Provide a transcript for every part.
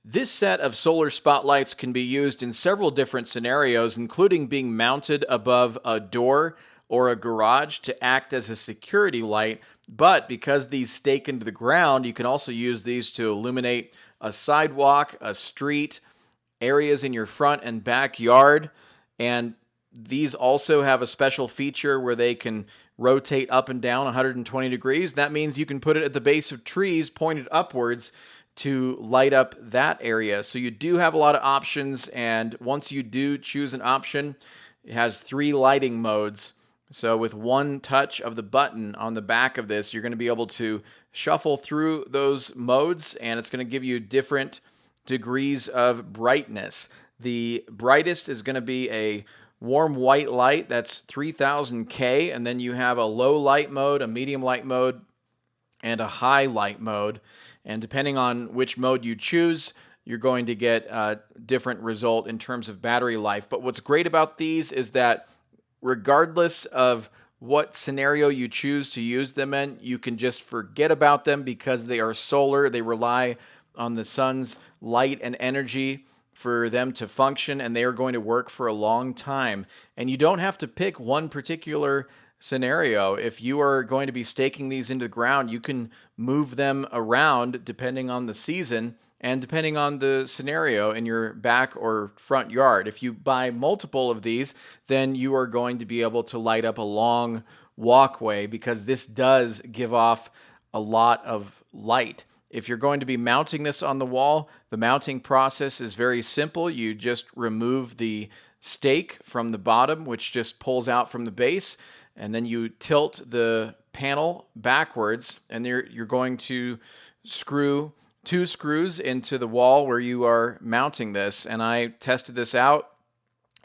This set of solar spotlights can be used in several different scenarios, including being mounted above a door or a garage to act as a security light. But because these stake into the ground, you can also use these to illuminate a sidewalk, a street, areas in your front and backyard. And these also have a special feature where they can rotate up and down 120 degrees. That means you can put it at the base of trees pointed upwards to light up that area. So you do have a lot of options, and once you do choose an option, it has 3 lighting modes. So with one touch of the button on the back of this, you're going to be able to shuffle through those modes, and it's going to give you different degrees of brightness. The brightest is going to be a warm white light, that's 3000K, and then you have a low light mode, a medium light mode, and a high light mode. And depending on which mode you choose, you're going to get a different result in terms of battery life. But what's great about these is that regardless of what scenario you choose to use them in, you can just forget about them because they are solar. They rely on the sun's light and energy for them to function, and they are going to work for a long time. And you don't have to pick one particular scenario. If you are going to be staking these into the ground, you can move them around depending on the season and depending on the scenario in your back or front yard. If you buy multiple of these, then you are going to be able to light up a long walkway because this does give off a lot of light. If you're going to be mounting this on the wall, the mounting process is very simple. You just remove the stake from the bottom, which just pulls out from the base, and then you tilt the panel backwards, and you're going to screw 2 screws into the wall where you are mounting this. And I tested this out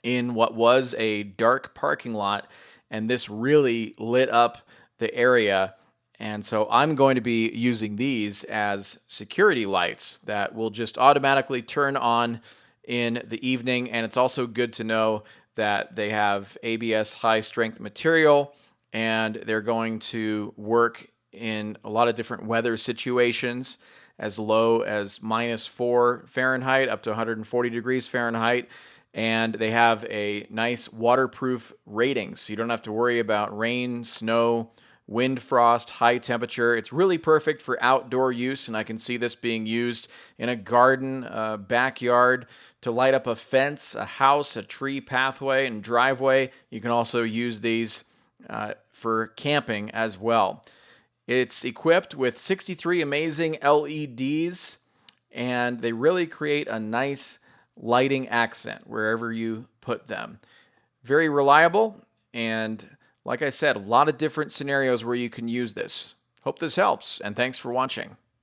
in what was a dark parking lot, and this really lit up the area. And so I'm going to be using these as security lights that will just automatically turn on in the evening. And it's also good to know that they have ABS high strength material, and they're going to work in a lot of different weather situations, as low as -4 Fahrenheit up to 140 degrees Fahrenheit. And they have a nice waterproof rating, so you don't have to worry about rain, snow, wind, frost, high temperature. It's really perfect for outdoor use, and I can see this being used in a garden, backyard, to light up a fence, a house, a tree pathway, and driveway. You can also use these for camping as well. It's equipped with 63 amazing LEDs, and they really create a nice lighting accent wherever you put them. Very reliable, and like I said, a lot of different scenarios where you can use this. Hope this helps, and thanks for watching.